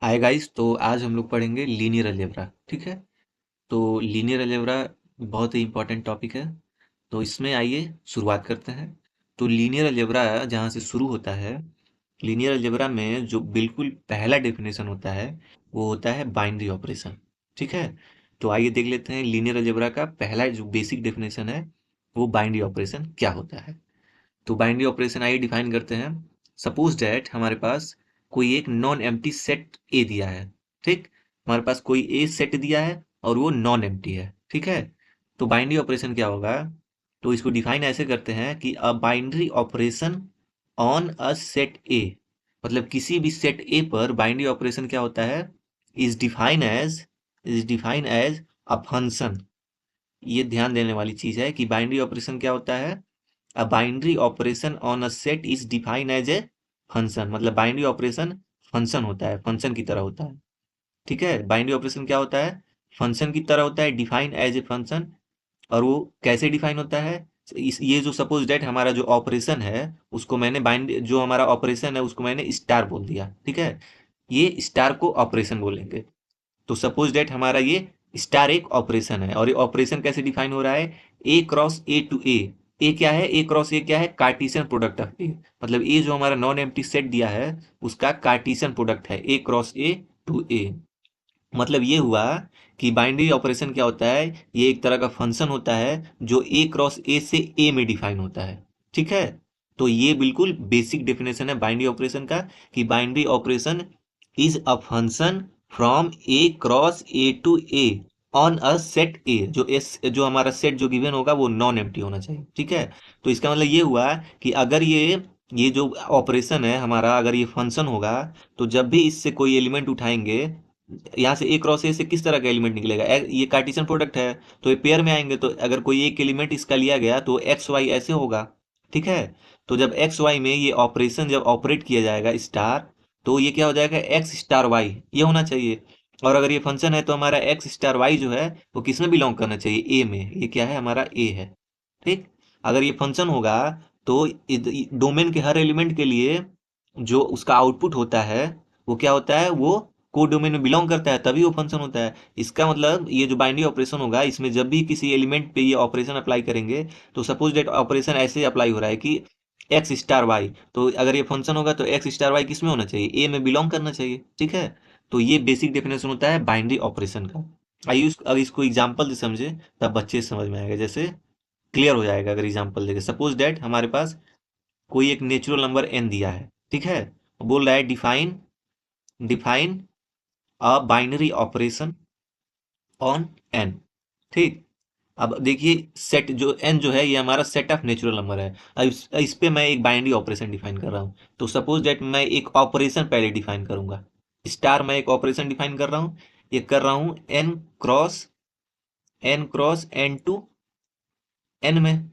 Hi guys. तो आज हम लोग पढ़ेंगे लीनियर अलजेब्रा। ठीक है। तो लीनियर अलजेब्रा बहुत ही इंपॉर्टेंट टॉपिक है। तो इसमें आइए शुरुआत करते हैं। तो लीनियर अलजेब्रा जहाँ से शुरू होता है, लीनियर अलजेब्रा में जो बिल्कुल पहला डेफिनेशन होता है वो होता है बाइनरी ऑपरेशन। ठीक है। तो आइए देख लेते हैं लीनियर अलजेब्रा का पहला जो बेसिक डेफिनेशन है वो बाइनरी ऑपरेशन क्या होता है। तो बाइनरी ऑपरेशन आइए डिफाइन करते हैं। सपोज डैट हमारे पास कोई एक नॉन एम्प्टी सेट ए दिया है। ठीक। हमारे पास कोई ए सेट दिया है और वो नॉन एम्प्टी है। ठीक है। तो बाइनरी ऑपरेशन क्या होगा? तो इसको डिफाइन ऐसे करते हैं कि अ binary operation on a set ए, मतलब किसी भी सेट ए पर बाइनरी ऑपरेशन क्या होता है, is define as a function. ये ध्यान देने वाली चीज है कि बाइनरी ऑपरेशन क्या होता है। A binary operation on a set is define as a function, मतलब बाइनरी ऑपरेशन फंक्शन होता है, फंक्शन की तरह होता है। ठीक है। बाइनरी ऑपरेशन क्या होता है? फंक्शन की तरह होता है, डिफाइन एज ए फंक्शन। और वो कैसे डिफाइन होता है? इस ये जो सपोज डेट हमारा जो ऑपरेशन है उसको मैंने बाइंड, जो हमारा ऑपरेशन है उसको मैंने स्टार बोल दिया। ठीक है। ये स्टार को ऑपरेशन बोलेंगे। तो सपोज डेट हमारा ये स्टार एक ऑपरेशन है, और ये ऑपरेशन कैसे डिफाइन हो रहा है? ए क्रॉस ए टू ए। ए क्या है? ए क्रॉस ए क्या है? कार्टेशियन प्रोडक्ट ऑफ ए। मतलब ए जो हमारा नॉन एम्प्टी सेट दिया है उसका कार्टेशियन प्रोडक्ट है ए क्रॉस ए टू ए। मतलब ये हुआ कि बाइनरी ऑपरेशन क्या होता है, ये एक तरह का फंक्शन होता है जो ए क्रॉस ए से ए में डिफाइन होता है। ठीक है। तो ये बिल्कुल बेसिक डेफिनेशन है बाइनरी ऑपरेशन का, कि binary operation is a function from A cross A to A on a set A. जो हमारा सेट जो गिवन होगा वो नॉन एम्प्टी होना चाहिए। ठीक है। तो इसका मतलब ये हुआ कि अगर ये जो ऑपरेशन है हमारा, अगर ये फंक्शन होगा तो जब भी इससे कोई एलिमेंट उठाएंगे, यहाँ से ए क्रॉस ए से किस तरह का एलिमेंट निकलेगा? ये कार्टेशियन प्रोडक्ट है तो ये पेयर में आएंगे, तो अगर कोई एक एलिमेंट इसका लिया गया तो एक्स वाई ऐसे होगा। ठीक है। तो जब एक्स वाई में ये ऑपरेशन जब ऑपरेट किया जाएगा स्टार, तो ये क्या हो जाएगा? एक्स स्टार वाई ये होना चाहिए। और अगर ये फंक्शन है तो हमारा एक्स स्टार वाई जो है वो किस में बिलोंग करना चाहिए? ए में। ये क्या है? हमारा ए है। ठीक। अगर ये फंक्शन होगा तो डोमेन के हर एलिमेंट के लिए जो उसका आउटपुट होता है वो क्या होता है? वो कोड डोमेन में बिलोंग करता है, तभी वो फंक्शन होता है। इसका मतलब ये जो बाइनरी ऑपरेशन होगा इसमें जब भी किसी एलिमेंट पे ये ऑपरेशन अप्लाई करेंगे, तो सपोज डेट ऑपरेशन ऐसे अप्लाई हो रहा है कि एक्स स्टार वाई, तो अगर ये फंक्शन होगा तो एक्स स्टार वाई किस में होना चाहिए? ए में बिलोंग करना चाहिए। ठीक है। तो ये बेसिक डेफिनेशन होता है बाइनरी ऑपरेशन का। आइए अगर इसको एग्जाम्पल से समझे तब बच्चे से समझ में आएगा, जैसे क्लियर हो जाएगा अगर एग्जाम्पल देखे। सपोज डेट हमारे पास कोई एक नेचुरल नंबर एन दिया है। ठीक है। बोल रहा है define define a binary operation on an. ठीक। अब देखिए सेट जो एन जो है ये हमारा सेट ऑफ नेचुरल नंबर है। अब इस पे मैं एक बाइनरी ऑपरेशन डिफाइन कर रहा हूँ। तो सपोज दैट मैं एक ऑपरेशन पहले डिफाइन करूंगा। स्टार मैं एक ऑपरेशन डिफाइन कर रहा हूँ। ये कर रहा हूँ N cross N to N में।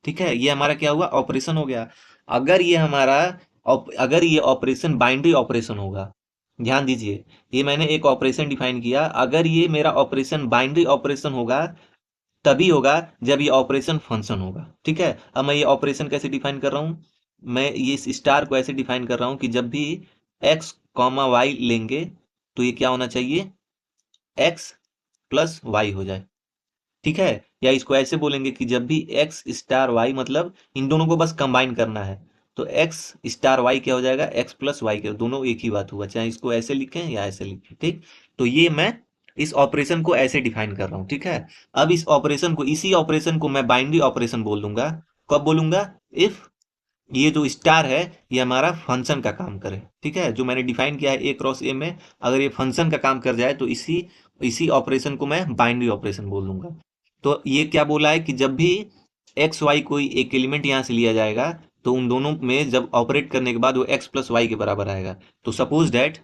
ठीक है। ये हमारा क्या हुआ? ऑपरेशन हो गया। अगर ये हमारा अगर ये ऑपरेशन बाइनरी ऑपरेशन होगा, ध्यान दीजिए, ये मैंने एक ऑपरेशन डिफाइन किया, अगर ये मेरा ऑपरेशन बाइनरी ऑपरेशन होगा तभी होगा जब ये ऑपरेशन फंक्शन होगा। ठीक है। अब मैं ये ऑपरेशन कैसे डिफाइन कर रहा हूँ? मैं ये इस स्टार को ऐसे डिफाइन कर रहा हूँ कि जब भी एक्स कॉमा वाई लेंगे तो ये क्या होना चाहिए? एक्स प्लस वाई हो जाए। ठीक है। या इसको ऐसे बोलेंगे कि जब भी एक्स स्टार वाई, मतलब इन दोनों को बस कंबाइन करना है, तो एक्स स्टार वाई क्या हो जाएगा? एक्स प्लस वाई के दोनों एक ही बात हुआ, चाहे इसको ऐसे लिखें या ऐसे लिखें। ठीक। तो ये मैं इस ऑपरेशन को ऐसे डिफाइन कर रहा हूं। ठीक है। अब इसी ऑपरेशन को मैं बाइनरी ऑपरेशन बोल दूंगा। कब बोलूंगा? इफ ये जो स्टार है ये हमारा फंक्शन का काम करे। ठीक है। जो मैंने डिफाइन किया है ए क्रॉस ए में, अगर ये फंक्शन का काम कर जाए तो इसी इसी ऑपरेशन को मैं बाइनरी ऑपरेशन बोल दूंगा। तो ये क्या बोला है कि जब भी एक्स वाई कोई एक एलिमेंट यहां से लिया जाएगा तो उन दोनों में जब ऑपरेट करने के बाद वो एक्स प्लस वाई के बराबर आएगा। तो सपोज दैट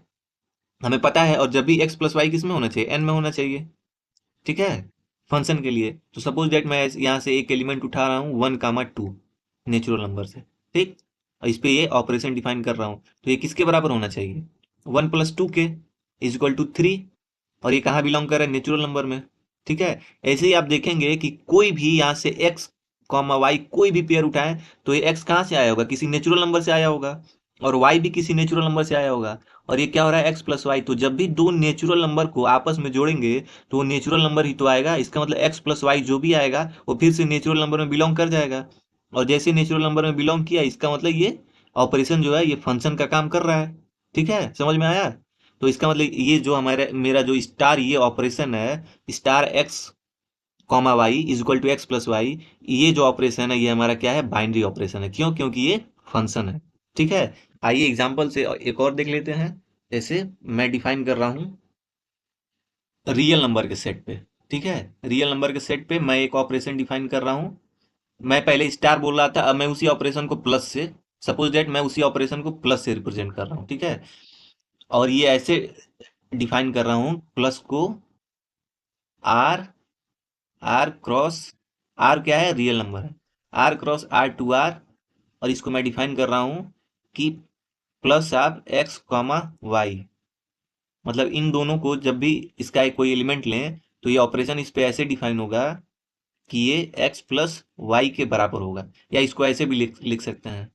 हमें पता है, और जब भी एक्स प्लस वाई किस में होना चाहिए? एन में होना चाहिए। ठीक है। फंक्शन के लिए तो सपोज दैट मैं यहाँ से एक एलिमेंट उठा रहा हूँ 1, 2 नेचुरल नंबर से। ठीक। और इस पे ये ऑपरेशन डिफाइन कर रहा हूँ, तो ये किसके बराबर होना चाहिए? 1 + 2 के इज इक्वल टू 3। और ये कहाँ बिलोंग कर रहा है? नेचुरल नंबर में। ठीक है। ऐसे ही आप देखेंगे कि कोई भी यहाँ से एक्स कॉमा वाई कोई भी पेयर उठाए तो ये एक्स कहाँ से आया होगा? किसी नेचुरल नंबर से आया होगा। और y भी किसी नेचुरल नंबर से आया होगा, और ये क्या हो रहा है, x प्लस वाई। तो जब भी दो नेचुरल नंबर को आपस में जोड़ेंगे तो वो नेचुरल नंबर ही तो आएगा। इसका मतलब x प्लस वाई जो भी आएगा वो फिर से नेचुरल नंबर में बिलोंग कर जाएगा, और जैसे नेचुरल नंबर में बिलोंग किया, इसका मतलब ये ऑपरेशन जो है ये फंक्शन का काम कर रहा है। ठीक है, समझ में आया? तो इसका मतलब ये जो हमारे मेरा जो स्टार ये ऑपरेशन है, star x comma y is equal to x plus y, ये जो ऑपरेशन है ये हमारा क्या है, बाइनरी ऑपरेशन है। क्यों? क्योंकि ये फंक्शन है। ठीक है, आइए एग्जांपल से एक और देख लेते हैं। जैसे मैं डिफाइन कर रहा हूँ रियल नंबर के सेट पे। ठीक है, रियल नंबर के सेट पे मैं एक ऑपरेशन डिफाइन कर रहा हूँ। मैं पहले स्टार बोल रहा था, अब मैं उसी ऑपरेशन को प्लस से, सपोज दैट मैं उसी ऑपरेशन को प्लस से रिप्रेजेंट कर रहा हूँ। ठीक है, और ये ऐसे डिफाइन कर रहा हूँ प्लस को आर, आर क्रॉस, आर क्या है, रियल नंबर है, R cross R to R, और इसको मैं डिफाइन कर रहा हूं कि प्लस आप एक्स कॉमा वाई। मतलब इन दोनों को जब भी इसका एक कोई एलिमेंट लें तो ये ऑपरेशन इस पे ऐसे डिफाइन होगा कि ये एक्स प्लस वाई के बराबर होगा, या इसको ऐसे भी लिख सकते हैं,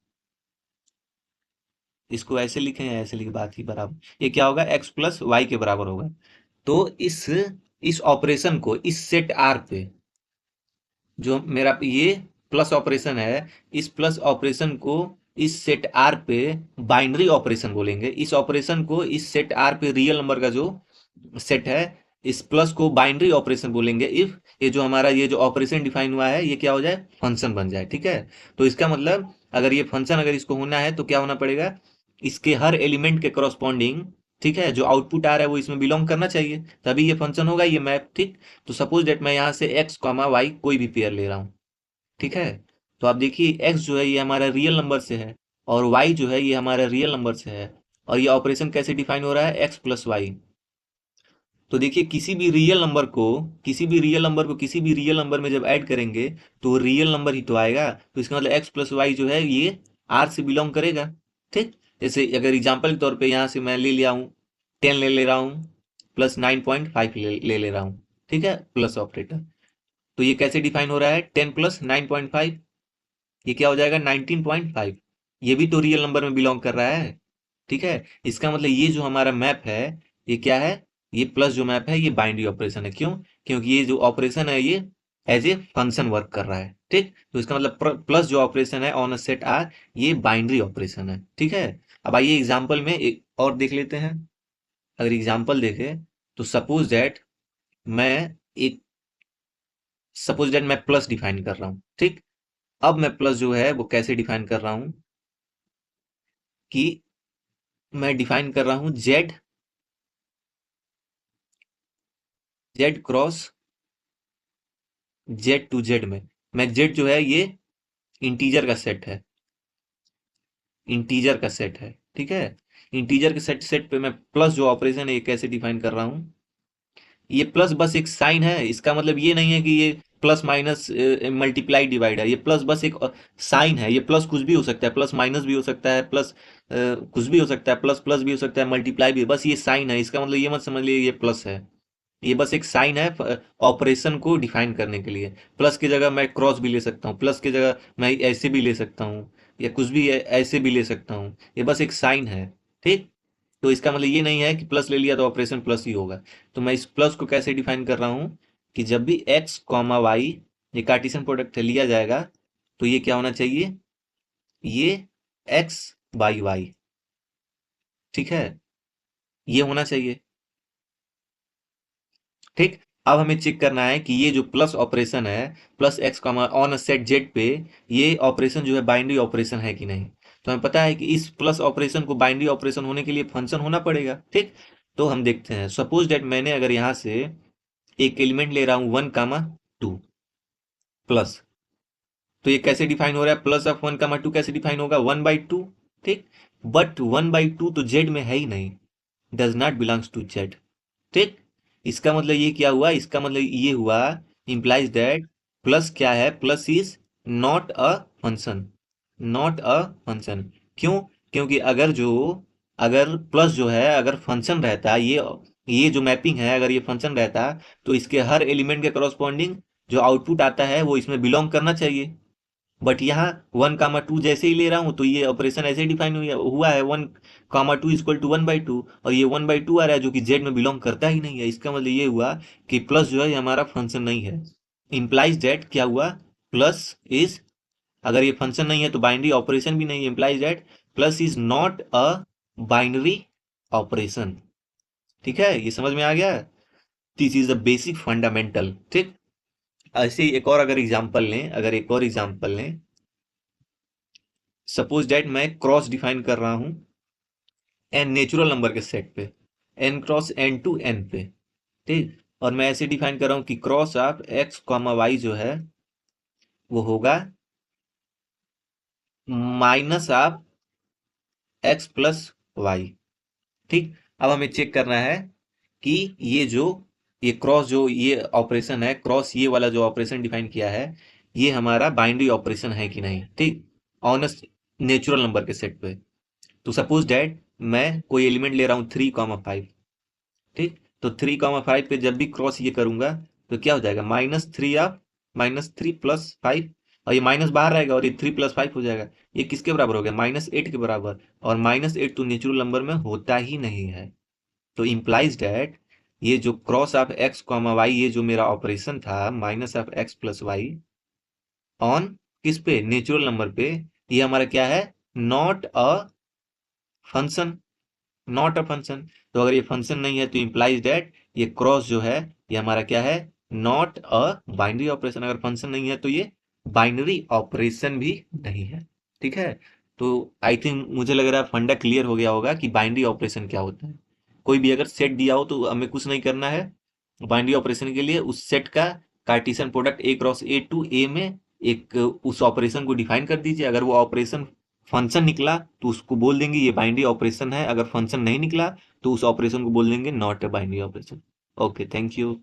इसको ऐसे लिखें या ऐसे लिखे, बात ही बराबर, ये क्या होगा, एक्स प्लस वाई के बराबर होगा। तो इस ऑपरेशन को इस सेट आर पे, जो मेरा ये प्लस ऑपरेशन है, इस प्लस ऑपरेशन को इस सेट आर पे बाइनरी ऑपरेशन बोलेंगे। इस ऑपरेशन को इस सेट आर पे रियल नंबर का जो सेट है, इस प्लस को बाइनरी ऑपरेशन बोलेंगे इफ ये जो हमारा ये जो ऑपरेशन डिफाइन हुआ है ये क्या हो जाए, फंक्शन बन जाए। ठीक है, तो इसका मतलब अगर ये फंक्शन अगर इसको होना है तो क्या होना पड़ेगा, इसके हर एलिमेंट के करॉस्पॉन्डिंग, ठीक है, जो आउटपुट आ रहा है वो इसमें बिलोंग करना चाहिए, तभी ये फंक्शन होगा, ये मैप। ठीक, तो सपोज डेट मैं यहाँ से एक्स कॉमा वाई कोई भी पेयर ले रहा हूँ। ठीक है, तो आप देखिए एक्स जो है ये हमारा रियल नंबर से है, और वाई जो है ये हमारा रियल नंबर से है, और ये ऑपरेशन कैसे डिफाइन हो रहा है, एक्स प्लस वाई। तो देखिए किसी भी रियल नंबर को किसी भी रियल नंबर को किसी भी रियल नंबर में जब ऐड करेंगे तो रियल नंबर ही तो आएगा। तो इसका मतलब एक्स प्लस वाई जो है ये आर से बिलोंग करेगा। ठीक, जैसे अगर एग्जाम्पल के तौर पे यहाँ से मैं ले लिया हूँ 10 ले रहा हूँ, प्लस 9.5 ले रहा हूँ। ठीक है, प्लस ऑपरेटर। तो ये कैसे डिफाइन हो रहा है, 10 प्लस 9.5, ये क्या हो जाएगा, 19.5। ये भी तो रियल नंबर में बिलोंग कर रहा है। ठीक है, इसका मतलब ये जो हमारा मैप है ये क्या है, ये प्लस जो मैप है ये बाइनरी ऑपरेशन है। क्यों? क्योंकि ये जो ऑपरेशन है ये एज ए फंक्शन वर्क कर रहा है। ठीक, तो इसका मतलब प्लस जो ऑपरेशन है ऑन अ सेट आर, ये बाइनरी ऑपरेशन है। ठीक है, अब आइए एग्जाम्पल में एक और देख लेते हैं। अगर एग्जाम्पल देखें तो मैं एक सपोज दैट मैं प्लस डिफाइन कर रहा हूँ। ठीक, अब मैं प्लस जो है वो कैसे डिफाइन कर रहा हूँ कि मैं डिफाइन कर रहा हूँ Z cross Z to Z में। मैं जेड जो है ये इंटीजर का सेट है, इंटीजर का सेट है। ठीक है, इंटीजर के सेट सेट पे मैं प्लस जो ऑपरेशन है ये कैसे डिफाइन कर रहा हूँ, ये प्लस बस एक साइन है, इसका मतलब ये नहीं है कि ये प्लस माइनस मल्टीप्लाई डिवाइड है। ये प्लस बस एक साइन है, ये प्लस कुछ भी हो सकता है, प्लस माइनस भी हो सकता है, प्लस कुछ भी हो सकता है, प्लस प्लस भी हो सकता है, मल्टीप्लाई भी, बस ये साइन है। इसका मतलब ये मत समझ लिए ये प्लस है, ये बस एक साइन है ऑपरेशन को डिफाइन करने के लिए। प्लस की जगह मैं क्रॉस भी ले सकता हूँ, प्लस की जगह मैं ऐसे भी ले सकता हूँ, या कुछ भी ऐसे भी ले सकता हूँ, ये बस एक साइन है। ठीक, तो इसका मतलब ये नहीं है कि प्लस ले लिया तो ऑपरेशन प्लस ही होगा। तो मैं इस प्लस को कैसे डिफाइन कर रहा हूँ कि जब भी एक्स कॉमा वाई ये कार्टेशियन प्रोडक्ट लिया जाएगा तो ये क्या होना चाहिए, ये एक्स बाई वाई। ठीक है, ये होना चाहिए। ठीक, अब हमें चेक करना है कि ये जो प्लस ऑपरेशन है, plus x comma on a set Z पे, ये ऑपरेशन जो है बाइनरी ऑपरेशन है कि नहीं। तो हमें पता है कि इस प्लस ऑपरेशन को बाइनरी ऑपरेशन होने के लिए फंक्शन होना पड़ेगा। ठीक, तो हम देखते हैं, सपोज डेट मैंने अगर यहाँ से एक एलिमेंट ले रहा हूँ 1, 2 प्लस, तो ये कैसे डिफाइन हो रहा है, प्लस ऑफ 1, 2 कैसे डिफाइन होगा, 1/2। ठीक, बट 1/2 तो जेड में है ही नहीं, does not belongs to Z. ठीक, इसका मतलब ये क्या हुआ, इसका मतलब ये हुआ, इंप्लाइज दैट प्लस क्या है, plus is not a function, not a function. क्यों? क्योंकि अगर प्लस जो है अगर फंक्शन रहता, ये जो मैपिंग है अगर ये फंक्शन रहता तो इसके हर एलिमेंट के करॉस्पॉन्डिंग जो आउटपुट आता है वो इसमें बिलोंग करना चाहिए। बट यहाँ 1, 2 जैसे ही ले रहा हूँ तो ये ऑपरेशन ऐसे ही डिफाइन हुआ है 1, 2 = 1/2, और ये 1/2 आ रहा है जो कि जेड में बिलोंग करता ही नहीं है। इसका मतलब ये हुआ कि प्लस जो है ये हमारा फंक्शन नहीं है। इम्प्लाइज दैट क्या हुआ, प्लस इज, अगर ये फंक्शन नहीं है तो बाइनरी ऑपरेशन भी नहीं है। Implies that plus is not a binary operation. ठीक है, ये समझ में आ गया। This is the basic fundamental. ठीक, ऐसे ही एक और अगर एग्जांपल लें, सपोज दैट मैं क्रॉस डिफाइन कर रहा हूं एन नेचुरल नंबर के सेट पे, N cross N to N पे। ठीक, और मैं ऐसे डिफाइन कर रहा हूं कि cross of x comma y जो है वो होगा minus of x plus y. ठीक, अब हमें चेक करना है कि ये जो ये क्रॉस जो ये ऑपरेशन है, क्रॉस ये वाला जो ऑपरेशन डिफाइन किया है, ये हमारा बाइनरी ऑपरेशन है कि नहीं। ठीक, ऑन नेचुरल नंबर के सेट पे। तो सपोज डैट मैं कोई एलिमेंट ले रहा हूँ 3, 5। ठीक, तो 3, 5 पे जब भी क्रॉस ये करूंगा तो क्या हो जाएगा, -3 और ये माइनस बाहर रहेगा और ये 3 + 5 हो जाएगा। ये किसके बराबर हो गया, -8 के बराबर। और -8 तो नेचुरल नंबर में होता ही नहीं है। तो इम्प्लाइज डैट ये जो cross of x comma y, ये जो मेरा ऑपरेशन था minus of x plus y on किस पे, नेचुरल नंबर पे, ये हमारा क्या है, not a function. Not a function. तो अगर ये फंक्शन नहीं है तो इम्प्लाइज दैट ये क्रॉस जो है ये हमारा क्या है, नॉट अ बाइनरी ऑपरेशन। अगर फंक्शन नहीं है तो ये बाइनरी ऑपरेशन भी नहीं है। ठीक है, तो आई थिंक मुझे लग रहा है फंडा क्लियर हो गया होगा कि बाइनरी ऑपरेशन क्या होता है। कोई भी अगर सेट दिया हो तो हमें कुछ नहीं करना है। बाइनरी ऑपरेशन के लिए उस सेट का Cartesian product A cross A to A में एक उस ऑपरेशन को डिफाइन कर दीजिए। अगर वो ऑपरेशन फंक्शन निकला तो उसको बोल देंगे ये बाइनरी ऑपरेशन है। अगर फंक्शन नहीं निकला तो उस ऑपरेशन को बोल देंगे not a binary operation. Okay, thank you.